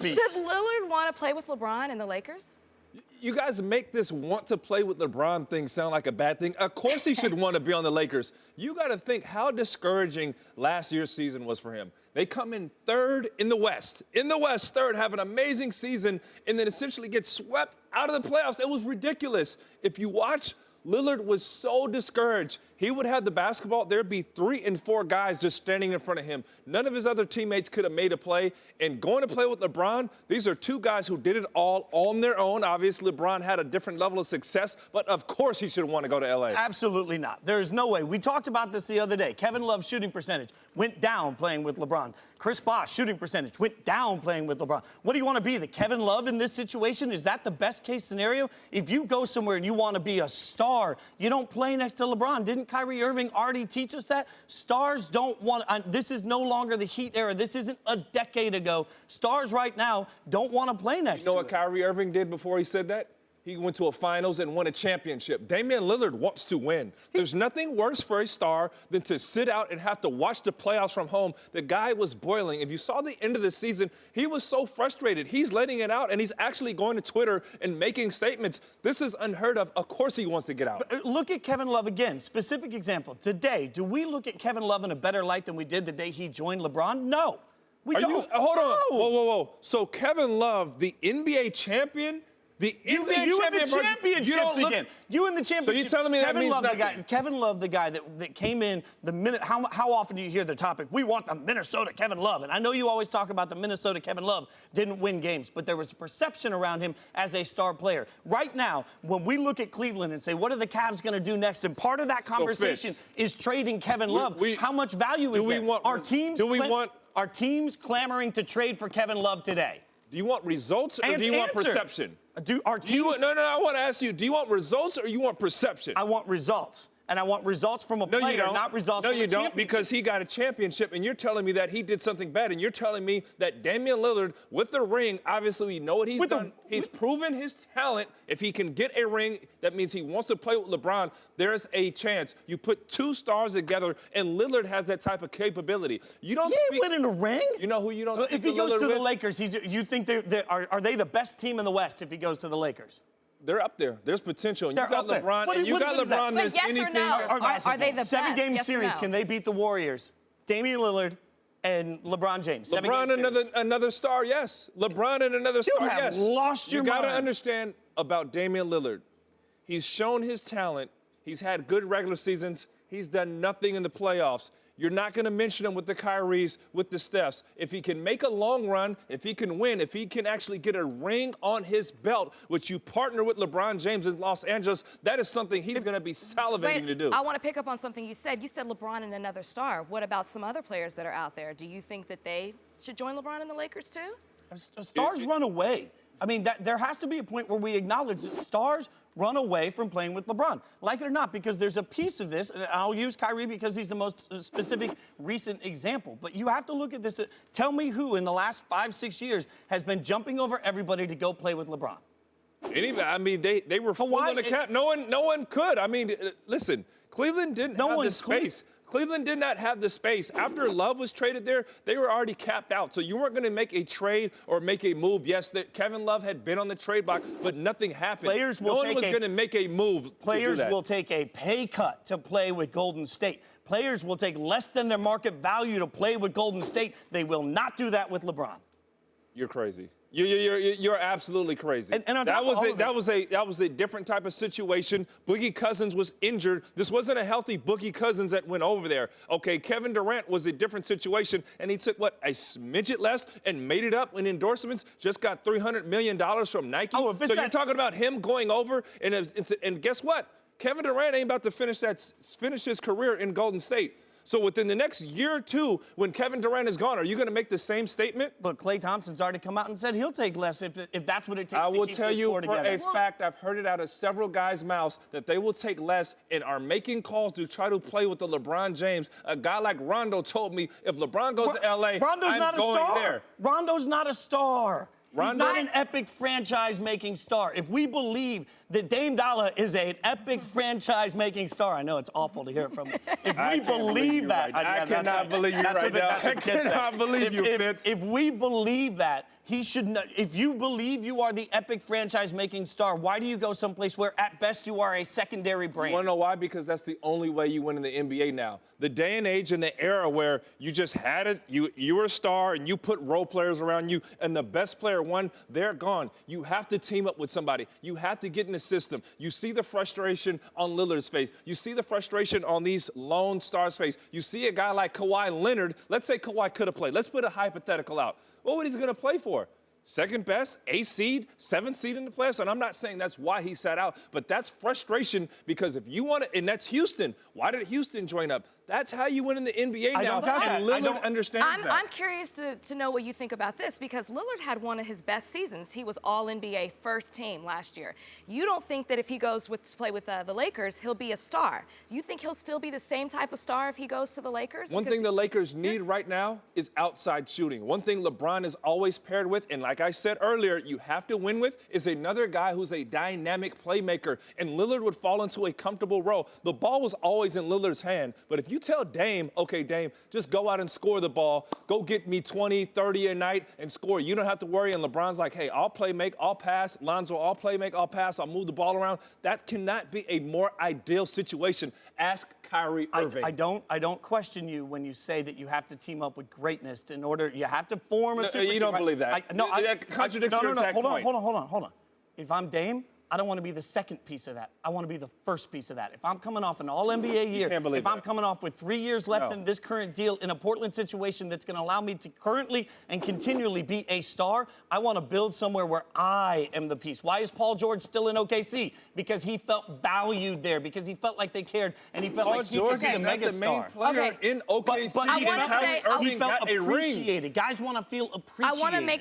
Should Lillard want to play with LeBron and the Lakers? You guys make this want to play with LeBron thing sound like a bad thing. Of course he should want to be on the Lakers. You got to think how discouraging last year's season was for him. They come in third in the West. In the West, third, have an amazing season, and then essentially get swept out of the playoffs. It was ridiculous. If you watch, Lillard was so discouraged. He would have the basketball. There'd be 3 and 4 guys just standing in front of him. None of his other teammates could have made a play. And going to play with LeBron, these are 2 guys who did it all on their own. Obviously, LeBron had a different level of success, but of course he should want to go to L.A. Absolutely not. There's no way. We talked about this the other day. Kevin Love's shooting percentage went down playing with LeBron. Chris Bosh shooting percentage went down playing with LeBron. What do you want to be, the Kevin Love in this situation? Is that the best case scenario? If you go somewhere and you want to be a star, you don't play next to LeBron. Didn't Kyrie Irving already teach us that? Stars don't want, this is no longer the Heat era. This isn't a decade ago. Stars right now don't want to play next to You know what Kyrie Irving did before he said that? He went to a finals and won a championship. Damian Lillard wants to win. There's nothing worse for a star than to sit out and have to watch the playoffs from home. The guy was boiling. If you saw the end of the season, he was so frustrated. He's letting it out, and he's actually going to Twitter and making statements. This is unheard of. Of course he wants to get out. But look at Kevin Love again. Specific example. Today, do we look at Kevin Love in a better light than we did the day he joined LeBron? No. We don't. Hold on. Whoa. So Kevin Love, the NBA champion, You in the championships again. You in the championship. So you're telling me that means nothing? Kevin Love, the guy that came in the minute. How often do you hear the topic? We want the Minnesota Kevin Love. And I know you always talk about the Minnesota Kevin Love didn't win games, but there was a perception around him as a star player. Right now, when we look at Cleveland and say, what are the Cavs going to do next? And part of that conversation is trading Kevin Love. How much value is there? Are teams clamoring to trade for Kevin Love today? Do you want results or do you want perception? No, I want to ask you, do you want results or you want perception? I want results. And I want results from a player, not results from a championship. No, you don't, because he got a championship, and you're telling me that he did something bad, and you're telling me that Damian Lillard, with the ring, obviously we know what he's done. He's proven his talent. If he can get a ring, that means he wants to play with LeBron. There's a chance. You put 2 stars together, and Lillard has that type of capability. You don't speak winning a ring? You know who you don't speak If he goes to the Lakers, you think are they the best team in the West if he goes to the Lakers? They're up there. There's potential. And you got LeBron. And you got LeBron. There's anything. Are they the best? 7-game series. Can they beat the Warriors? Damian Lillard and LeBron James. LeBron another star, yes. LeBron and another star, yes. You have lost your mind. You got to understand about Damian Lillard. He's shown his talent. He's had good regular seasons. He's done nothing in the playoffs. You're not going to mention him with the Kyries, with the Stephs. If he can make a long run, if he can win, if he can actually get a ring on his belt, which you partner with LeBron James in Los Angeles, that is something he's going to be salivating to do. I want to pick up on something you said. You said LeBron and another star. What about some other players that are out there? Do you think that they should join LeBron and the Lakers too? Stars run away. I mean, there has to be a point where we acknowledge that stars run away from playing with LeBron. Like it or not, because there's a piece of this, and I'll use Kyrie because he's the most specific recent example. But you have to look at this. Tell me who in the last 5-6 years has been jumping over everybody to go play with LeBron. I mean, they were full on the cap. No one could. I mean, listen, Cleveland didn't have the space. Cleveland did not have the space. After Love was traded there, they were already capped out. So you weren't going to make a trade or make a move. Yes, Kevin Love had been on the trade block, but nothing happened. No one was going to make a move. Players will take a pay cut to play with Golden State. Players will take less than their market value to play with Golden State. They will not do that with LeBron. You're crazy. You're absolutely crazy. And on top that was a different type of situation. Boogie Cousins was injured. This wasn't a healthy Boogie Cousins that went over there. Okay, Kevin Durant was a different situation, and he took a smidget less and made it up in endorsements. Just got $300 million from Nike. So you're talking about him going over, and guess what? Kevin Durant ain't about to finish his career in Golden State. So within the next year or two, when Kevin Durant is gone, are you going to make the same statement? But Klay Thompson's already come out and said he'll take less if that's what it takes to keep this core together. I will tell you for a fact, I've heard it out of several guys' mouths, that they will take less and are making calls to try to play with the LeBron James. A guy like Rondo told me, if LeBron goes to L.A., I'm going there. Rondo's not a star. He's not an epic franchise-making star. If we believe that Dame Dollar is an epic franchise-making star, I know it's awful to hear it from me. If we believe that, I cannot believe you right now. I cannot believe you, Fitz. If we believe that, He should not. If you believe you are the epic franchise-making star, why do you go someplace where, at best, you are a secondary brand? You want to know why? Because that's the only way you win in the NBA now. The day and age and the era where you just had it, you were a star and you put role players around you, and the best player won, they're gone. You have to team up with somebody. You have to get in the system. You see the frustration on Lillard's face. You see the frustration on these lone stars' face. You see a guy like Kawhi Leonard. Let's say Kawhi could have played. Let's put a hypothetical out. What would he going to play for? Second best, 8th seed, 7th seed in the playoffs. And I'm not saying that's why he sat out, but that's frustration because if you want to, and that's Houston. Why did Houston join up? That's how you win in the NBA now. I don't doubt that. And Lillard understands that. I'm curious to know what you think about this because Lillard had one of his best seasons. He was All-NBA first team last year. You don't think that if he goes to play with the Lakers, he'll be a star? You think he'll still be the same type of star if he goes to the Lakers? One thing the Lakers need right now is outside shooting. One thing LeBron is always paired with, and like I said earlier, you have to win with, is another guy who's a dynamic playmaker. And Lillard would fall into a comfortable role. The ball was always in Lillard's hand, but if you tell Dame, okay, Dame, just go out and score the ball. Go get me 20, 30 a night and score. You don't have to worry. And LeBron's like, hey, I'll play, make, I'll pass. Lonzo, I'll play, make, I'll pass. I'll move the ball around. That cannot be a more ideal situation. Ask Kyrie Irving. I don't question you when you say that you have to team up with greatness in order. You have to form a super team. You don't believe that. That contradicts your exact point. Hold on. If I'm Dame, I don't want to be the second piece of that. I want to be the first piece of that. If I'm coming off an All-NBA year, if I'm coming off with 3 years left in this current deal in a Portland situation that's going to allow me to currently and continually be a star, I want to build somewhere where I am the piece. Why is Paul George still in OKC? Because he felt valued there, because he felt like they cared, and he felt like he could be the mega star. Player in OKC. But I want to say, he felt appreciated. Guys want to feel appreciated. I want to make